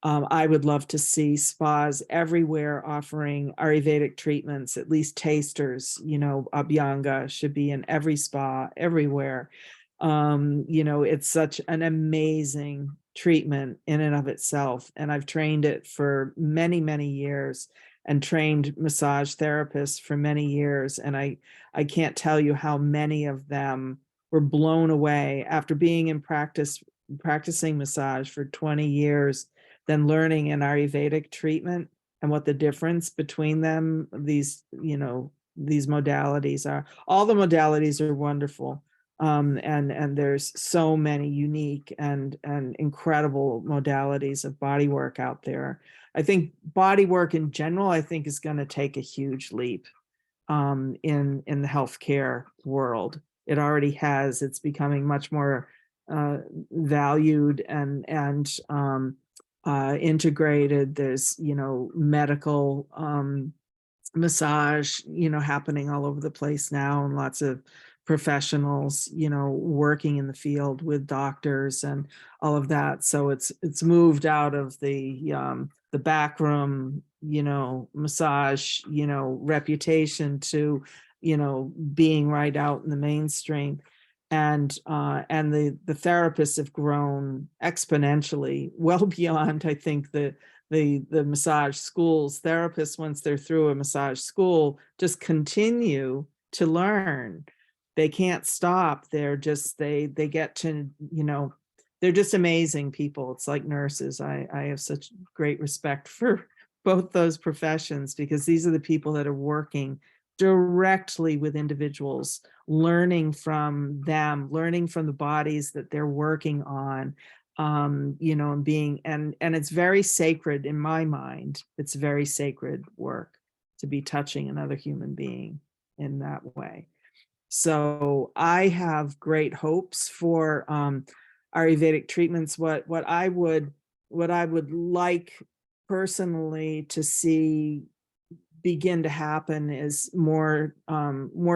I would love to see spas everywhere offering Ayurvedic treatments, at least tasters. Abhyanga should be in every spa everywhere. It's such an amazing treatment in and of itself. And I've trained it for many, many years, and trained massage therapists for many years. And I can't tell you how many of them were blown away after being in practicing massage for 20 years, then learning an Ayurvedic treatment and what the difference between them, these modalities are. All the modalities are wonderful. And there's so many unique and incredible modalities of body work out there. I think body work in general, I think, is going to take a huge leap in the healthcare world. It already has. It's becoming much more valued and integrated. There's medical massage happening all over the place now, and lots of professionals working in the field with doctors and all of that. So it's moved out of the backroom massage reputation to being right out in the mainstream. And the therapists have grown exponentially, well beyond, I think, the massage schools. Therapists, once they're through a massage school, just continue to learn. They can't stop. They're just they get to they're just amazing people. It's like nurses. I have such great respect for both those professions, because these are the people that are working directly with individuals, learning from them, learning from the bodies that they're working on, and being, and it's very sacred in my mind. It's very sacred work to be touching another human being in that way. So I have great hopes for Ayurvedic treatments. What I would like personally to see begin to happen is more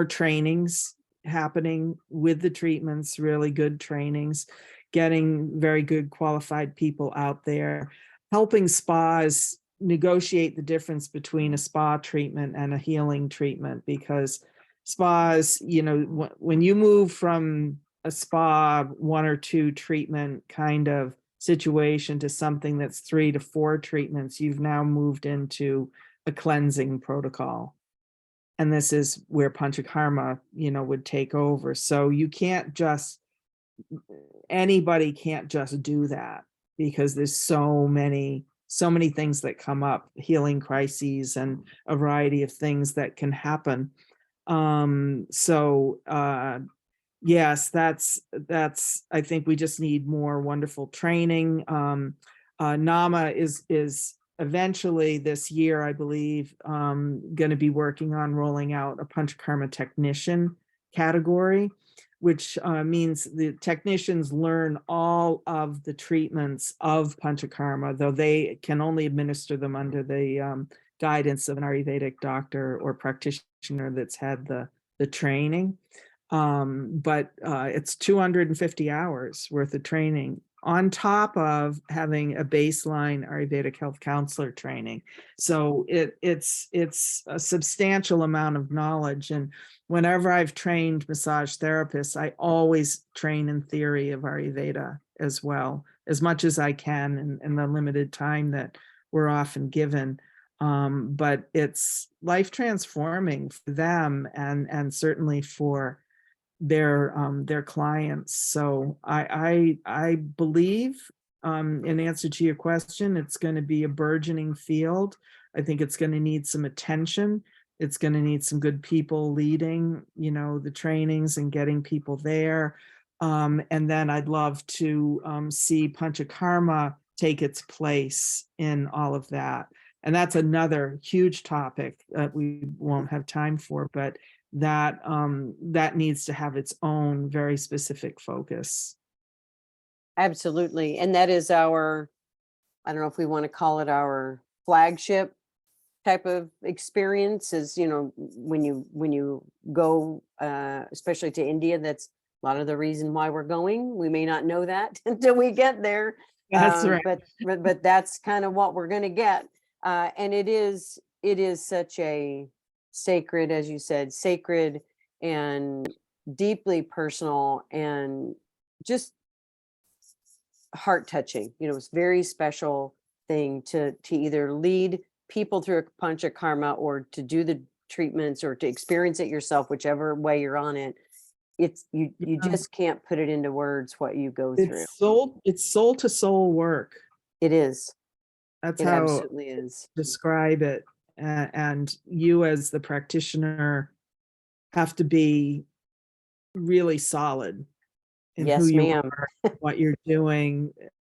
trainings happening with the treatments, really good trainings, getting very good qualified people out there, helping spas negotiate the difference between a spa treatment and a healing treatment. Because spas, when you move from a spa 1 or 2 treatment kind of situation to something that's 3 to 4 treatments, you've now moved into a cleansing protocol. And this is where Panchakarma, would take over. So anybody can't just do that, because there's so many things that come up, healing crises and a variety of things that can happen. Yes, that's I think we just need more wonderful training. NAMA is eventually this year, I believe, going to be working on rolling out a Panchakarma technician category, which means the technicians learn all of the treatments of Panchakarma, though they can only administer them under the guidance of an Ayurvedic doctor or practitioner that's had the training. But it's 250 hours worth of training, on top of having a baseline Ayurvedic health counselor training. So it's a substantial amount of knowledge. And whenever I've trained massage therapists, I always train in theory of Ayurveda as well, as much as I can in the limited time that we're often given. But it's life transforming for them, and certainly for their clients. So I believe, in answer to your question, it's going to be a burgeoning field. I think it's going to need some attention. It's going to need some good people leading, the trainings and getting people there. And then I'd love to see Panchakarma take its place in all of that. And that's another huge topic that we won't have time for, but that needs to have its own very specific focus. Absolutely. And that is our, I don't know if we want to call it our flagship type of experience, is, when you go, especially to India, that's a lot of the reason why we're going. We may not know that until we get there. That's right. But that's kind of what we're going to get. And it is such a sacred, as you said, sacred and deeply personal and just heart touching. It's very special thing to either lead people through a panchakarma or to do the treatments or to experience it yourself, whichever way you're on it. It's you just can't put it into words what you go through. It's soul to soul work. It is. That's It how absolutely is. describe it. And you as the practitioner have to be really solid in who Yes, you ma'am. are, what you're doing,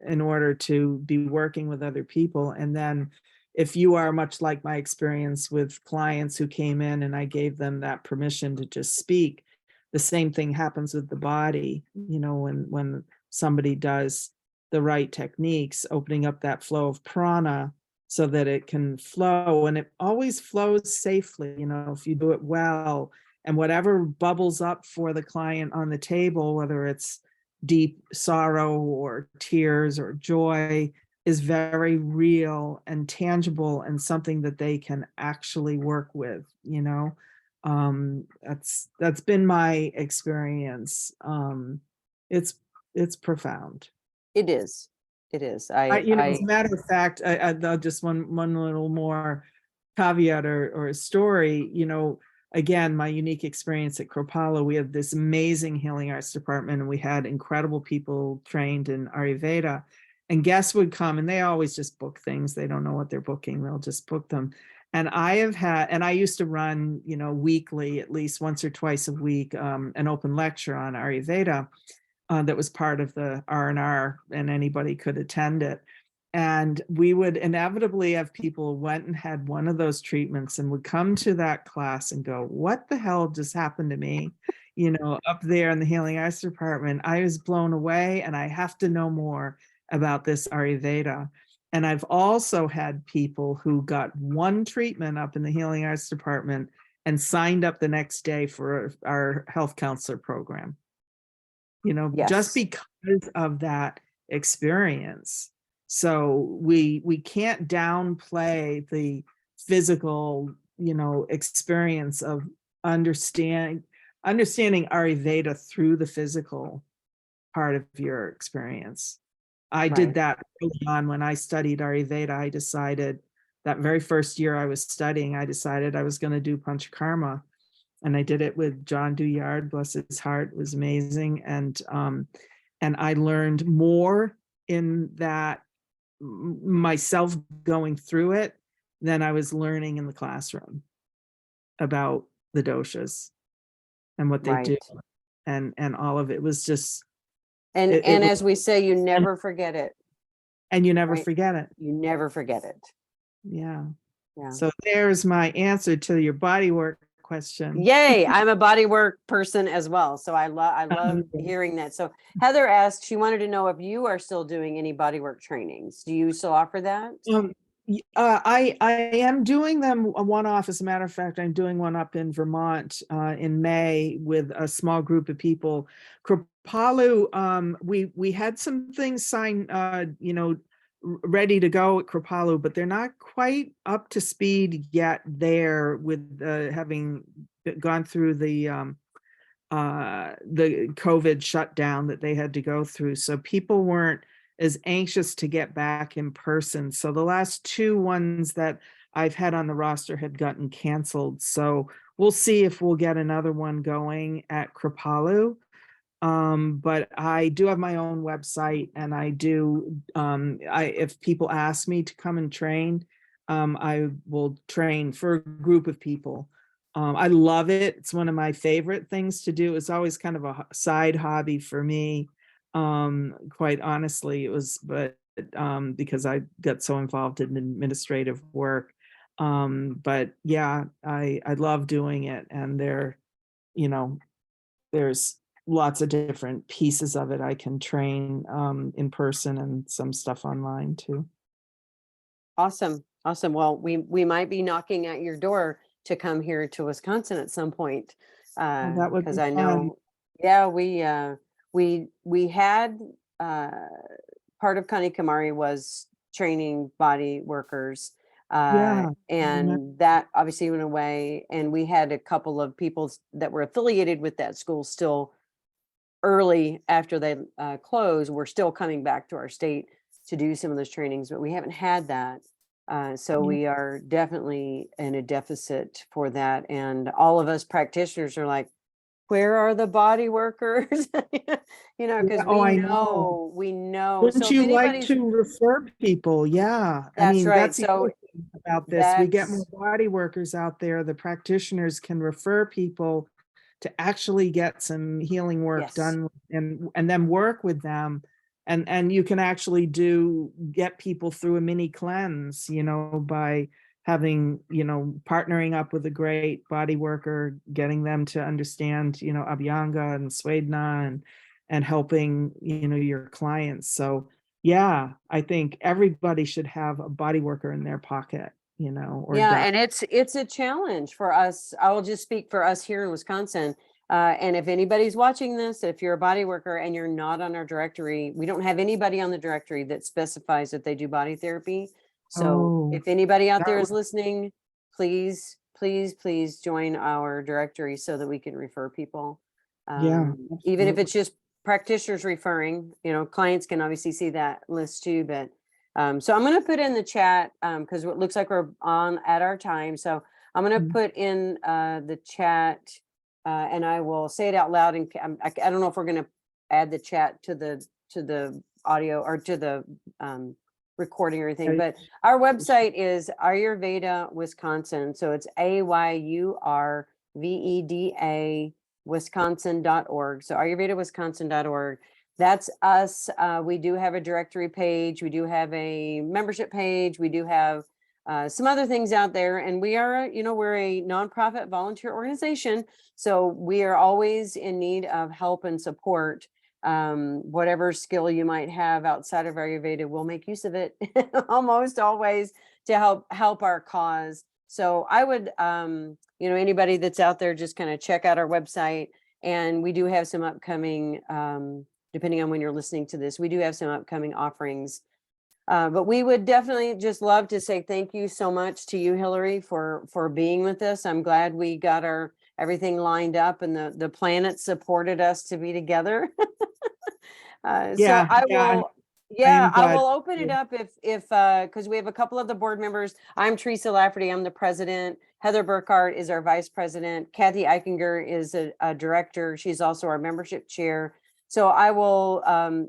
in order to be working with other people. And then if you are, much like my experience with clients who came in and I gave them that permission to just speak, the same thing happens with the body, when somebody does the right techniques, opening up that flow of prana so that it can flow, and it always flows safely, if you do it well. And whatever bubbles up for the client on the table, whether it's deep sorrow or tears or joy, is very real and tangible and something that they can actually work with. That's been my experience. It's profound. It is. It is. As a matter of fact, I'll just one little more caveat or a story. Again, my unique experience at Kripalu, we had this amazing healing arts department, and we had incredible people trained in Ayurveda. And guests would come, and they always just book things. They don't know what they're booking; they'll just book them. And I used to run, weekly, at least once or twice a week, an open lecture on Ayurveda. That was part of the R&R, and anybody could attend it. And we would inevitably have people went and had one of those treatments and would come to that class and go, what the hell just happened to me? Up there in the healing arts department, I was blown away, and I have to know more about this Ayurveda. And I've also had people who got one treatment up in the healing arts department and signed up the next day for our health counselor program. Yes. Just because of that experience. So we can't downplay the physical, experience of understanding Ayurveda through the physical part of your experience. I did that early on when I studied Ayurveda. I decided that very first year I was studying, I decided I was going to do Panchakarma. And I did it with John Douillard, bless his heart. It was amazing. And I learned more in that myself going through it than I was learning in the classroom about the doshas and what they do. And all of it was just. And as we say, you never forget it. And you never forget it. You never forget it. Yeah. Yeah. So there's my answer to your body work question. Yay. I'm a body work person as well. So I love hearing that. So Heather asked, she wanted to know if you are still doing any body work trainings. Do you still offer that? I am doing them a one-off. As a matter of fact, I'm doing one up in Vermont in May with a small group of people. Kripalu, we had some things signed, ready to go at Kripalu, but they're not quite up to speed yet there with having gone through the COVID shutdown that they had to go through. So people weren't as anxious to get back in person. So the last two ones that I've had on the roster had gotten canceled. So we'll see if we'll get another one going at Kripalu. But I do have my own website, and I do, if people ask me to come and train, I will train for a group of people. I love it. It's one of my favorite things to do. It's always kind of a side hobby for me. Quite honestly, it was, but because I got so involved in administrative work. But yeah, I love doing it, and you know, there's lots of different pieces of it. I can train in person and some stuff online too. Awesome. Awesome. Well, we might be knocking at your door to come here to Wisconsin at some point. Oh, that would Because be I fun. know, yeah, we had part of Kanikamari was training body workers. Yeah. I remember. And that obviously went away. And we had a couple of people that were affiliated with that school still early after they closed. We're still coming back to our state to do some of those trainings, but we haven't had that. So Yeah. we are definitely in a deficit for that. And all of us practitioners are like, where are the body workers? Yeah. Because Oh, I know. we know. Wouldn't So if you like anybody's, to refer people? Yeah. I that's mean, right. that's the So other thing about this. We get more that's, body workers out there. The practitioners can refer people to actually get some healing work yes. done, and then work with them. And you can actually get people through a mini cleanse, by having, partnering up with a great body worker, getting them to understand, Abhyanga and Svedana, and helping, your clients. So yeah, I think everybody should have a body worker in their pocket, or Yeah, doc. and it's a challenge for us. I will just speak for us here in Wisconsin. And if anybody's watching this, if you're a body worker and you're not on our directory, we don't have anybody on the directory that specifies that they do body therapy. So Oh, if anybody out that there would, is listening, please, please, please join our directory so that we can refer people. yeah, Even if absolutely. it's just practitioners referring, clients can obviously see that list too, but so I'm going to put in the chat because it looks like we're on at our time. So I'm going to Mm. put in the chat and I will say it out loud. And I don't know if we're going to add the chat to the audio or to the recording or anything, I- but our website is Ayurveda Wisconsin. So it's AYURVEDA Wisconsin.org. So AyurvedaWisconsin.org. That's us. We do have a directory page. We do have a membership page. We do have some other things out there. And we are, we're a nonprofit volunteer organization. So we are always in need of help and support. Whatever skill you might have outside of Ayurveda, we'll make use of it almost always to help our cause. So I would, anybody that's out there, just kind of check out our website. And we do have some upcoming depending on when you're listening to this, we do have some upcoming offerings. But we would definitely just love to say thank you so much to you, Hilary, for being with us. I'm glad we got everything lined up and the planet supported us to be together. So Yeah, I yeah, will, I yeah, am I glad. will open it up if because we have a couple of the board members. I'm Teresa Lafferty, I'm the president. Heather Burkhart is our vice president. Kathy Eichinger is a director. She's also our membership chair. So I will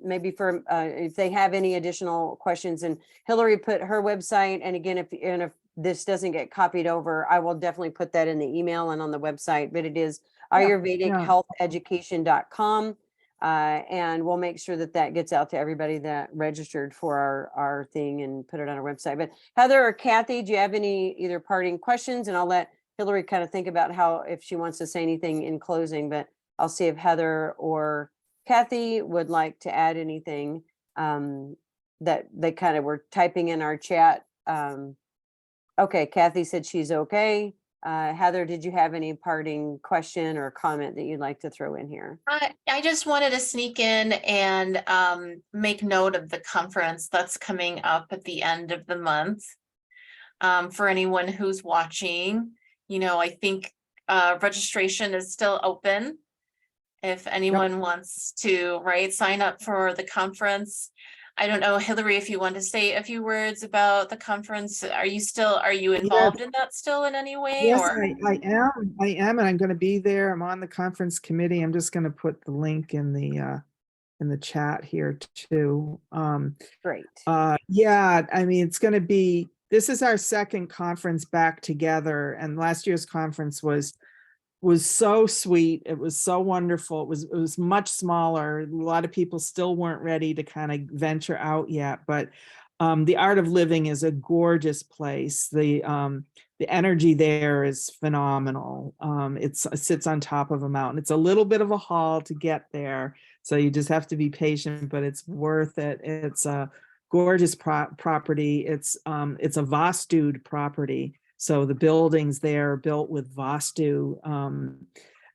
maybe for if they have any additional questions, and Hilary put her website. And again, if this doesn't get copied over, I will definitely put that in the email and on the website. But it is Yeah, yeah. ayurvedichealtheducation.com. And we'll make sure that gets out to everybody that registered for our thing and put it on our website. But Heather or Kathy, do you have any either parting questions? And I'll let Hilary kind of think about if she wants to say anything in closing, but I'll see if Heather or Kathy would like to add anything that they kind of were typing in our chat. Okay, Kathy said she's okay. Heather, did you have any parting question or comment that you'd like to throw in here? I just wanted to sneak in and make note of the conference that's coming up at the end of the month. For anyone who's watching, I think registration is still open. If anyone wants to, sign up for the conference. I don't know, Hilary, if you want to say a few words about the conference, are you involved in that still in any way, Yes, or? I am, and I'm going to be there. I'm on the conference committee. I'm just going to put the link in the chat here too. Great. Yeah, I mean, this is our second conference back together, and last year's conference was so sweet. It was so wonderful. It was much smaller. A lot of people still weren't ready to kind of venture out yet, but the Art of Living is a gorgeous place. The energy there is phenomenal. It sits on top of a mountain. It's a little bit of a haul to get there, so you just have to be patient, but it's worth it. It's a gorgeous property. It's a Vastu'd property. So the buildings there are built with Vastu,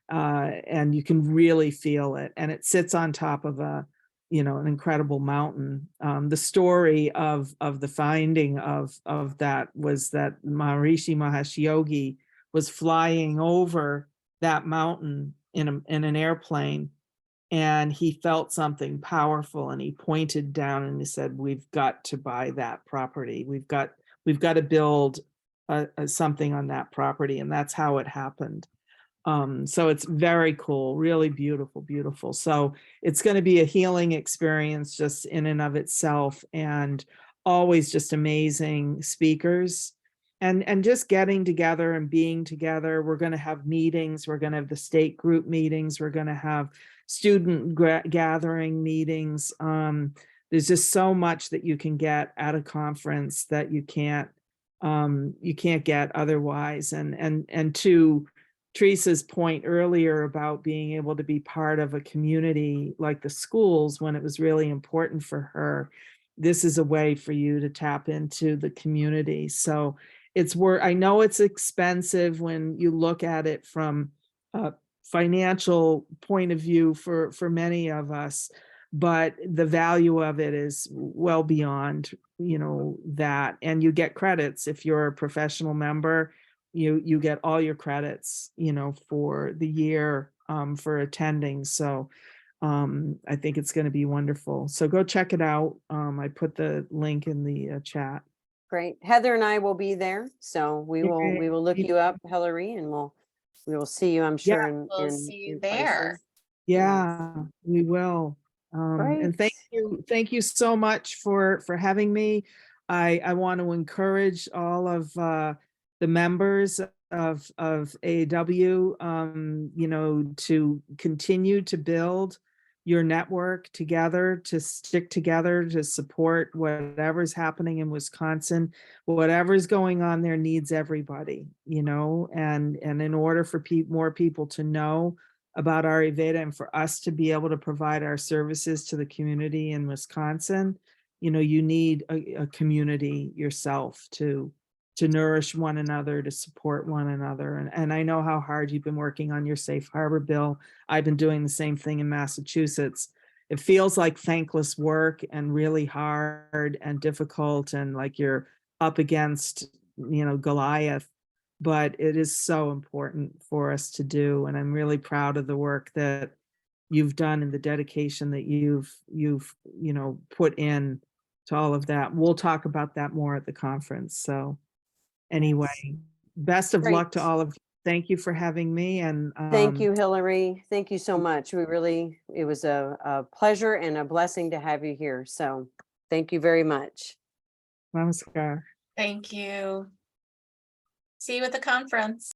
and you can really feel it. And it sits on top of an incredible mountain. The story of the finding of that was that Maharishi Mahesh Yogi was flying over that mountain in an airplane, and he felt something powerful, and he pointed down and he said, "We've got to buy that property. We've got to build something on that property," and that's how it happened. So it's very cool, really beautiful, beautiful. So it's going to be a healing experience just in and of itself, and always just amazing speakers, and just getting together and being together. We're going to have meetings. We're going to have the state group meetings. We're going to have student gathering meetings. There's just so much that you can get at a conference that you can't get otherwise. And to Teresa's point earlier about being able to be part of a community like the schools when it was really important for her, this is a way for you to tap into the community. So I know it's expensive when you look at it from a financial point of view for many of us, but the value of it is well beyond that. And you get credits if you're a professional member. You get all your credits for the year for attending. So I think it's going to be wonderful. So go check it out. I put the link in the chat. Great. Heather and I will be there, so we will look you up, Hilary, and we will see you, I'm sure. We'll see you in there. places. Yeah, we will. And thank you so much for having me. I want to encourage all of the members of AAW, to continue to build your network together, to stick together, to support whatever's happening in Wisconsin. Whatever's going on there needs everybody, and in order for more people to know about Ayurveda and for us to be able to provide our services to the community in Wisconsin, you need a community yourself to nourish one another, to support one another. And I know how hard you've been working on your safe harbor bill. I've been doing the same thing in Massachusetts. It feels like thankless work and really hard and difficult, and like you're up against, Goliath, but it is so important for us to do. And I'm really proud of the work that you've done and the dedication that you've put in to all of that. We'll talk about that more at the conference. So anyway, best of luck to all of you. Thank you for having me. And thank you, Hilary. Thank you so much. It was a pleasure and a blessing to have you here. So thank you very much. Namaskar. Thank you. See you at the conference.